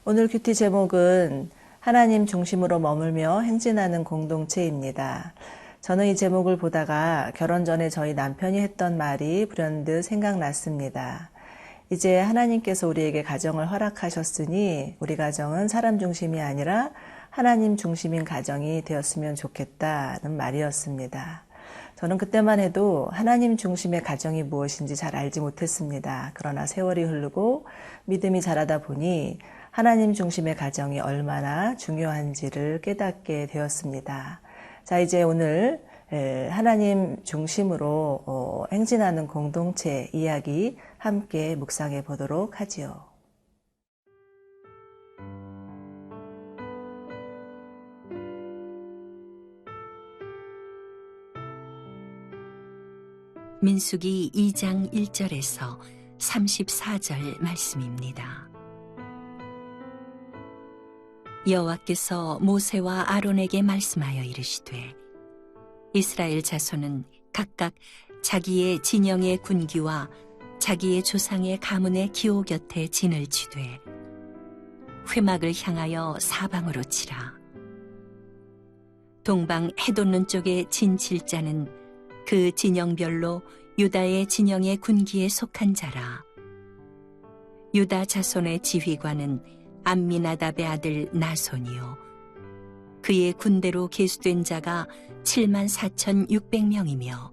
오늘 큐티 제목은 하나님 중심으로 머물며 행진하는 공동체입니다. 저는 이 제목을 보다가 결혼 전에 저희 남편이 했던 말이 불현듯 생각났습니다. 이제 하나님께서 우리에게 가정을 허락하셨으니 우리 가정은 사람 중심이 아니라 하나님 중심인 가정이 되었으면 좋겠다는 말이었습니다. 저는 그때만 해도 하나님 중심의 가정이 무엇인지 잘 알지 못했습니다. 그러나 세월이 흐르고 믿음이 자라다 보니 하나님 중심의 가정이 얼마나 중요한지를 깨닫게 되었습니다. 자, 이제 오늘 하나님 중심으로 행진하는 공동체 이야기 함께 묵상해 보도록 하지요. 민수기 2장 1절에서 34절 말씀입니다. 여호와께서 모세와 아론에게 말씀하여 이르시되 이스라엘 자손은 각각 자기의 진영의 군기와 자기의 조상의 가문의 기호 곁에 진을 치되 회막을 향하여 사방으로 치라. 동방 해돋는 쪽에 진 칠 자는 그 진영별로 유다의 진영의 군기에 속한 자라. 유다 자손의 지휘관은 암미나답의 아들 나손이요 그의 군대로 계수된 자가 74,600명이며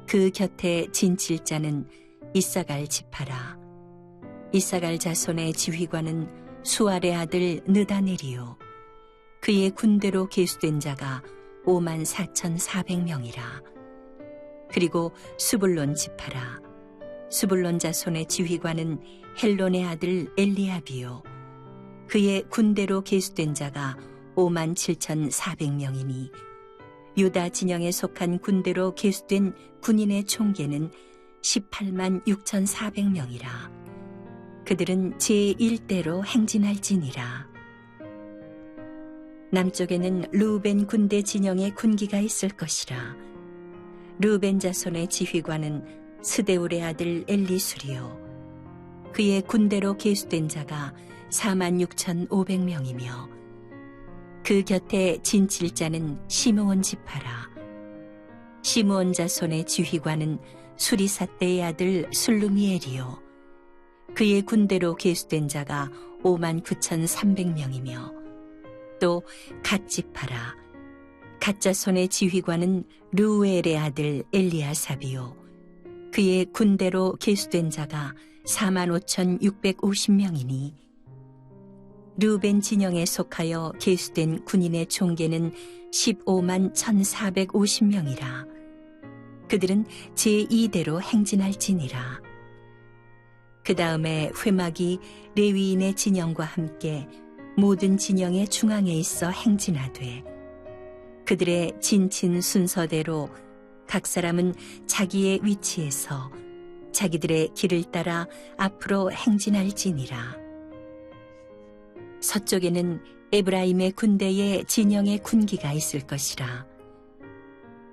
그 곁에 진칠 자는 이사갈 지파라. 이사갈 자손의 지휘관은 수알의 아들 느다넬이요 그의 군대로 계수된 자가 54,400명이라. 그리고 스불론 지파라. 스불론 자손의 지휘관은 헬론의 아들 엘리압이요 그의 군대로 계수된 자가 57,400명이니 유다 진영에 속한 군대로 계수된 군인의 총계는 186,400명이라. 그들은 제1대로 행진할지니라. 남쪽에는 르우벤 군대 진영의 군기가 있을 것이라. 르우벤 자손의 지휘관은 스데울의 아들 엘리술이요 그의 군대로 계수된 자가 46,500명이며 그 곁에 진칠 자는 시므온 지파라. 시므온 자손의 지휘관은 수리삿대의 아들 술루미엘이요 그의 군대로 계수된 자가 59,300명이며 또 갓 지파라. 갓 자손의 지휘관은 르우엘의 아들 엘리아삽이요 그의 군대로 계수된 자가 45,650명이니 르우벤 진영에 속하여 계수된 군인의 총계는 151,450명이라. 그들은 제2대로 행진할지니라. 그 다음에 회막이 레위인의 진영과 함께 모든 진영의 중앙에 있어 행진하되 그들의 진친 순서대로 각 사람은 자기의 위치에서 자기들의 길을 따라 앞으로 행진할지니라. 서쪽에는 에브라임의 군대의 진영의 군기가 있을 것이라.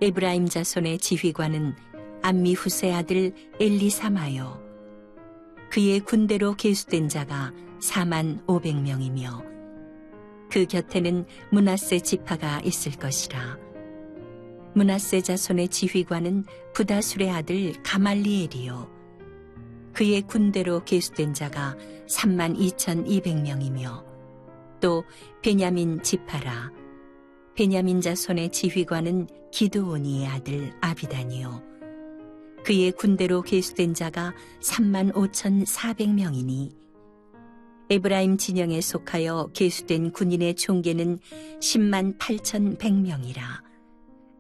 에브라임 자손의 지휘관은 암미후세 아들 엘리사마요 그의 군대로 계수된 자가 45,000명이며 그 곁에는 므낫세 지파가 있을 것이라. 므낫세 자손의 지휘관은 부다술의 아들 가말리엘이요 그의 군대로 계수된 자가 32,200명이며 또 베냐민 지파라. 베냐민 자손의 지휘관은 기드온이의 아들 아비단이요 그의 군대로 계수된 자가 35,400명이니 에브라임 진영에 속하여 계수된 군인의 총계는 108,100명이라.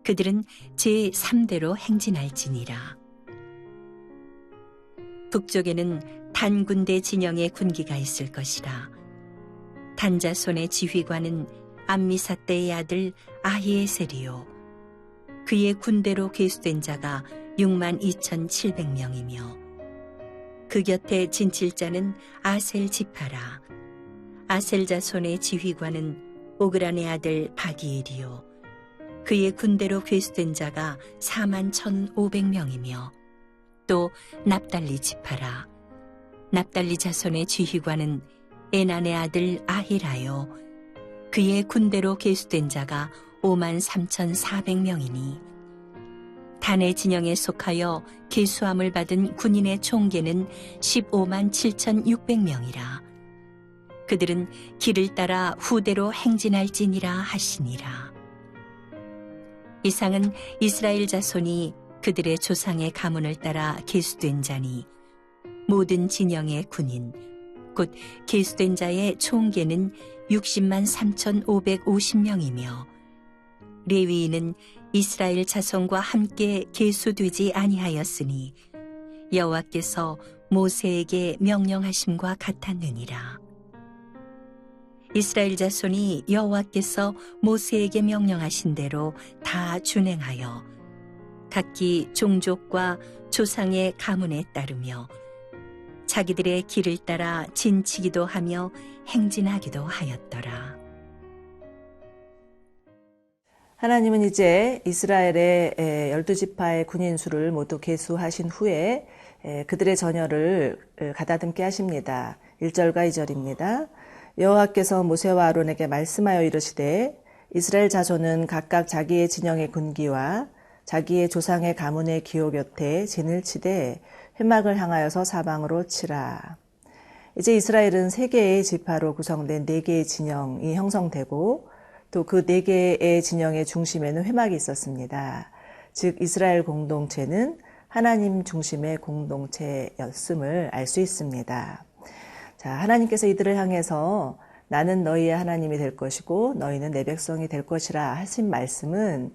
그들은 제3대로 행진할지니라. 북쪽에는 단 군대 진영의 군기가 있을 것이라. 단 자손의 지휘관은 암미사떼의 아들 아히에셀이요 그의 군대로 계수된 자가 62,700명이며 그 곁에 진칠 자는 아셀 지파라. 아셀 자손의 지휘관은 오그란의 아들 바기엘이요 그의 군대로 계수된 자가 41,500명이며 또 납달리 지파라. 납달리 자손의 지휘관은 에난의 아들 아히라요. 그의 군대로 계수된 자가 53,400명이니 단의 진영에 속하여 계수함을 받은 군인의 총계는 157,600명이라. 그들은 길을 따라 후대로 행진할지니라 하시니라. 이상은 이스라엘 자손이 그들의 조상의 가문을 따라 계수된 자니 모든 진영의 군인 곧 계수된 자의 총계는 60만 3,550명이며 레위인은 이스라엘 자손과 함께 계수되지 아니하였으니 여호와께서 모세에게 명령하심과 같았느니라. 이스라엘 자손이 여호와께서 모세에게 명령하신 대로 다 준행하여 각기 종족과 조상의 가문에 따르며 자기들의 길을 따라 진치기도 하며 행진하기도 하였더라. 하나님은 이제 이스라엘의 12지파의 군인 수를 모두 계수하신 후에 그들의 전열을 가다듬게 하십니다. 1절과 2절입니다. 여호와께서 모세와 아론에게 말씀하여 이르시되 이스라엘 자손은 각각 자기의 진영의 군기와 자기의 조상의 가문의 기호 곁에 진을 치되 회막을 향하여서 사방으로 치라. 이제 이스라엘은 3개의 지파로 구성된 4개의 진영이 형성되고 또 그 4개의 진영의 중심에는 회막이 있었습니다. 즉 이스라엘 공동체는 하나님 중심의 공동체였음을 알 수 있습니다. 자, 하나님께서 이들을 향해서 나는 너희의 하나님이 될 것이고 너희는 내 백성이 될 것이라 하신 말씀은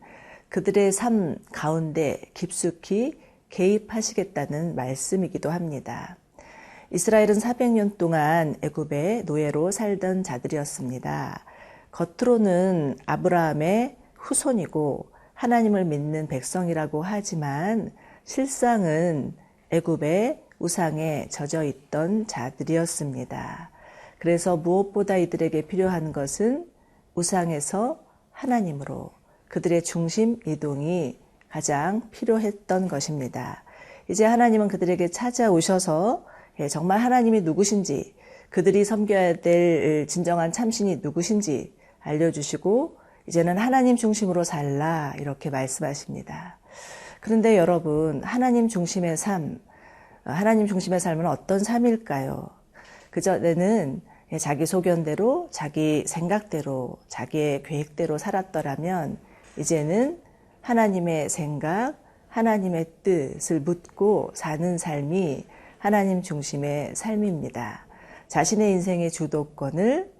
그들의 삶 가운데 깊숙이 개입하시겠다는 말씀이기도 합니다. 이스라엘은 400년 동안 애굽의 노예로 살던 자들이었습니다. 겉으로는 아브라함의 후손이고 하나님을 믿는 백성이라고 하지만 실상은 애굽의 우상에 젖어 있던 자들이었습니다. 그래서 무엇보다 이들에게 필요한 것은 우상에서 하나님으로 그들의 중심 이동이 가장 필요했던 것입니다. 이제 하나님은 그들에게 찾아오셔서 정말 하나님이 누구신지, 그들이 섬겨야 될 진정한 참신이 누구신지 알려주시고 이제는 하나님 중심으로 살라 이렇게 말씀하십니다. 그런데 여러분, 하나님 중심의 삶, 하나님 중심의 삶은 어떤 삶일까요? 그전에는 자기 소견대로, 자기 생각대로, 자기의 계획대로 살았더라면 이제는 하나님의 생각, 하나님의 뜻을 묻고 사는 삶이 하나님 중심의 삶입니다. 자신의 인생의 주도권을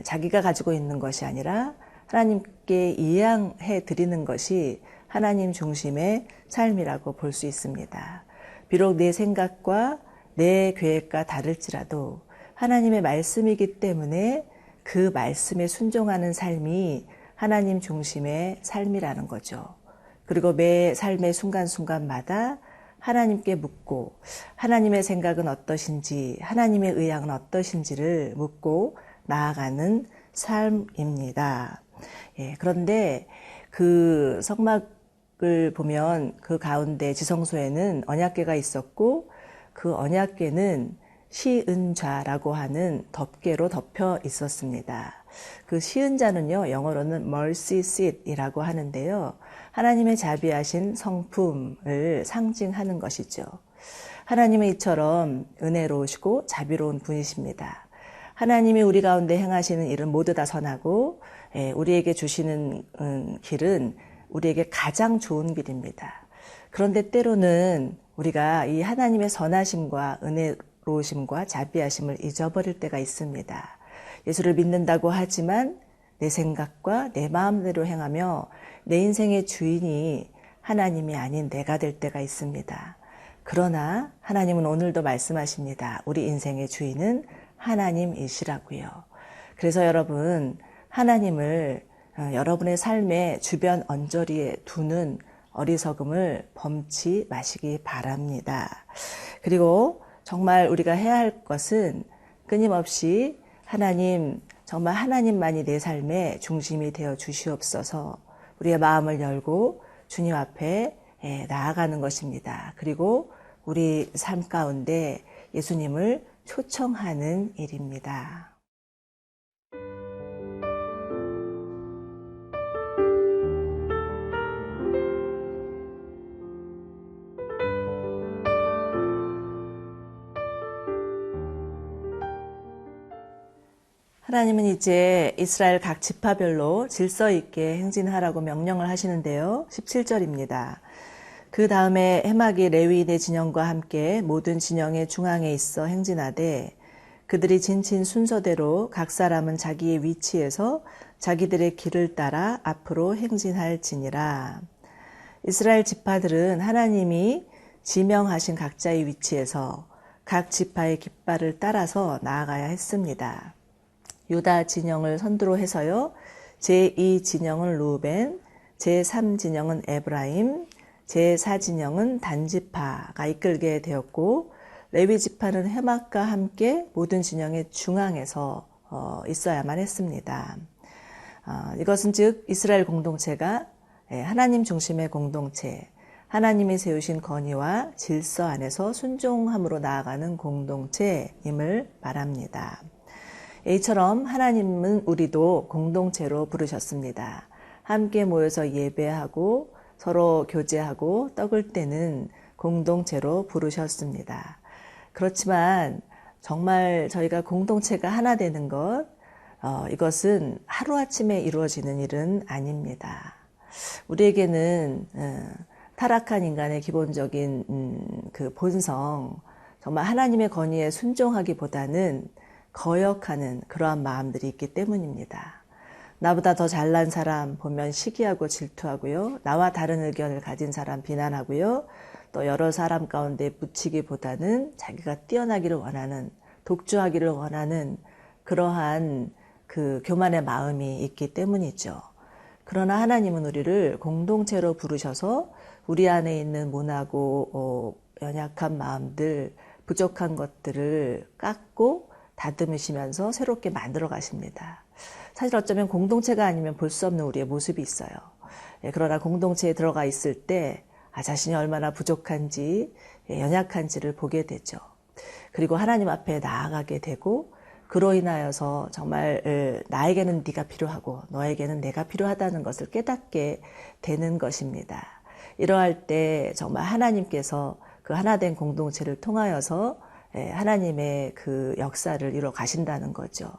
자기가 가지고 있는 것이 아니라 하나님께 이양해 드리는 것이 하나님 중심의 삶이라고 볼 수 있습니다. 비록 내 생각과 내 계획과 다를지라도 하나님의 말씀이기 때문에 그 말씀에 순종하는 삶이 하나님 중심의 삶이라는 거죠. 그리고 매 삶의 순간순간마다 하나님께 묻고 하나님의 생각은 어떠신지, 하나님의 의향은 어떠신지를 묻고 나아가는 삶입니다. 그런데 그 성막을 보면 그 가운데 지성소에는 언약궤가 있었고 그 언약궤는 시은좌라고 하는 덮개로 덮여 있었습니다. 그 시은자는요, 영어로는 mercy seat이라고 하는데요. 하나님의 자비하신 성품을 상징하는 것이죠. 하나님은 이처럼 은혜로우시고 자비로운 분이십니다. 하나님이 우리 가운데 행하시는 일은 모두 다 선하고 우리에게 주시는 길은 우리에게 가장 좋은 길입니다. 그런데 때로는 우리가 이 하나님의 선하심과 은혜로우심과 자비하심을 잊어버릴 때가 있습니다. 예수를 믿는다고 하지만 내 생각과 내 마음대로 행하며 내 인생의 주인이 하나님이 아닌 내가 될 때가 있습니다. 그러나 하나님은 오늘도 말씀하십니다. 우리 인생의 주인은 하나님이시라고요. 그래서 여러분, 하나님을 여러분의 삶의 주변 언저리에 두는 어리석음을 범치 마시기 바랍니다. 그리고 정말 우리가 해야 할 것은 끊임없이 하나님, 정말 하나님만이 내 삶의 중심이 되어 주시옵소서. 우리의 마음을 열고 주님 앞에 나아가는 것입니다. 그리고 우리 삶 가운데 예수님을 초청하는 일입니다. 하나님은 이제 이스라엘 각 지파별로 질서 있게 행진하라고 명령을 하시는데요. 17절입니다. 그 다음에 해막이 레위인의 진영과 함께 모든 진영의 중앙에 있어 행진하되 그들이 진친 순서대로 각 사람은 자기의 위치에서 자기들의 길을 따라 앞으로 행진할지니라. 이스라엘 지파들은 하나님이 지명하신 각자의 위치에서 각 지파의 깃발을 따라서 나아가야 했습니다. 유다 진영을 선두로 해서요. 제2진영은 루벤, 제3진영은 에브라임, 제4진영은 단지파가 이끌게 되었고 레위 지파는 해막과 함께 모든 진영의 중앙에서 있어야만 했습니다. 이것은 즉 이스라엘 공동체가 하나님 중심의 공동체, 하나님이 세우신 건의와 질서 안에서 순종함으로 나아가는 공동체임을 말합니다. 이처럼 하나님은 우리도 공동체로 부르셨습니다. 함께 모여서 예배하고 서로 교제하고 떡을 떼는 공동체로 부르셨습니다. 그렇지만 정말 저희가 공동체가 하나 되는 것, 이것은 하루아침에 이루어지는 일은 아닙니다. 우리에게는 타락한 인간의 기본적인 그 본성, 정말 하나님의 건의에 순종하기보다는 거역하는 그러한 마음들이 있기 때문입니다. 나보다 더 잘난 사람 보면 시기하고 질투하고요. 나와 다른 의견을 가진 사람 비난하고요. 또 여러 사람 가운데 묻히기보다는 자기가 뛰어나기를 원하는, 독주하기를 원하는 그러한 그 교만의 마음이 있기 때문이죠. 그러나 하나님은 우리를 공동체로 부르셔서 우리 안에 있는 모나고 연약한 마음들, 부족한 것들을 깎고 다듬으시면서 새롭게 만들어 가십니다. 사실 어쩌면 공동체가 아니면 볼 수 없는 우리의 모습이 있어요. 그러나 공동체에 들어가 있을 때 자신이 얼마나 부족한지, 연약한지를 보게 되죠. 그리고 하나님 앞에 나아가게 되고 그로 인하여서 정말 나에게는 네가 필요하고 너에게는 내가 필요하다는 것을 깨닫게 되는 것입니다. 이러할 때 정말 하나님께서 그 하나된 공동체를 통하여서 하나님의 그 역사를 이뤄 가신다는 거죠.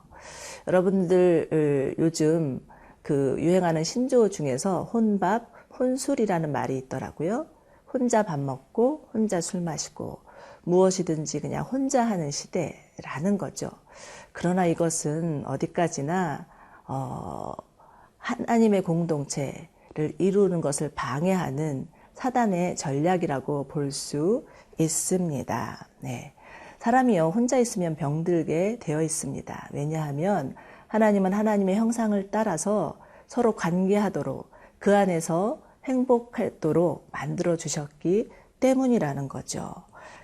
여러분들 요즘 그 유행하는 신조어 중에서 혼밥, 혼술이라는 말이 있더라고요. 혼자 밥 먹고 혼자 술 마시고 무엇이든지 그냥 혼자 하는 시대라는 거죠. 그러나 이것은 어디까지나 하나님의 공동체를 이루는 것을 방해하는 사단의 전략이라고 볼 수 있습니다. 네. 사람이요 혼자 있으면 병들게 되어 있습니다. 왜냐하면 하나님은 하나님의 형상을 따라서 서로 관계하도록 그 안에서 행복하도록 만들어 주셨기 때문이라는 거죠.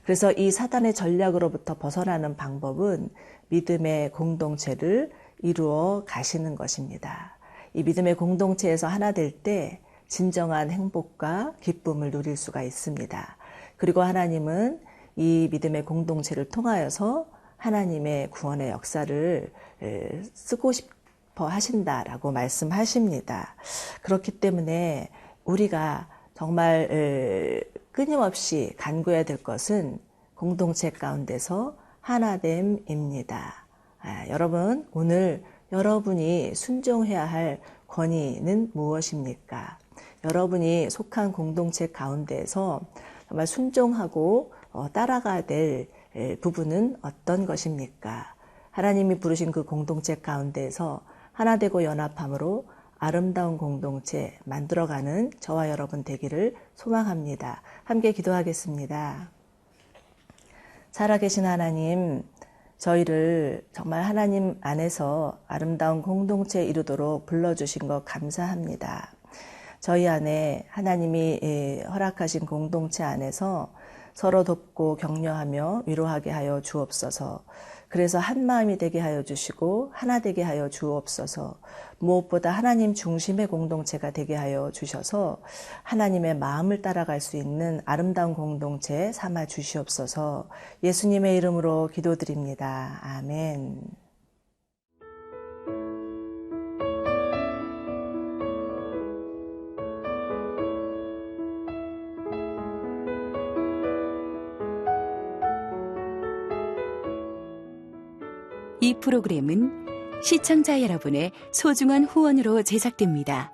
그래서 이 사단의 전략으로부터 벗어나는 방법은 믿음의 공동체를 이루어 가시는 것입니다. 이 믿음의 공동체에서 하나 될 때 진정한 행복과 기쁨을 누릴 수가 있습니다. 그리고 하나님은 이 믿음의 공동체를 통하여서 하나님의 구원의 역사를 쓰고 싶어 하신다라고 말씀하십니다. 그렇기 때문에 우리가 정말 끊임없이 간구해야 될 것은 공동체 가운데서 하나됨입니다. 여러분, 오늘 여러분이 순종해야 할 권위는 무엇입니까? 여러분이 속한 공동체 가운데에서 정말 순종하고 따라가야 될 부분은 어떤 것입니까? 하나님이 부르신 그 공동체 가운데에서 하나 되고 연합함으로 아름다운 공동체 만들어가는 저와 여러분 되기를 소망합니다. 함께 기도하겠습니다. 살아계신 하나님, 저희를 정말 하나님 안에서 아름다운 공동체 이루도록 불러주신 것 감사합니다. 저희 안에 하나님이 허락하신 공동체 안에서 서로 돕고 격려하며 위로하게 하여 주옵소서. 그래서 한 마음이 되게 하여 주시고 하나 되게 하여 주옵소서. 무엇보다 하나님 중심의 공동체가 되게 하여 주셔서 하나님의 마음을 따라갈 수 있는 아름다운 공동체 삼아 주시옵소서. 예수님의 이름으로 기도드립니다. 아멘. 이 프로그램은 시청자 여러분의 소중한 후원으로 제작됩니다.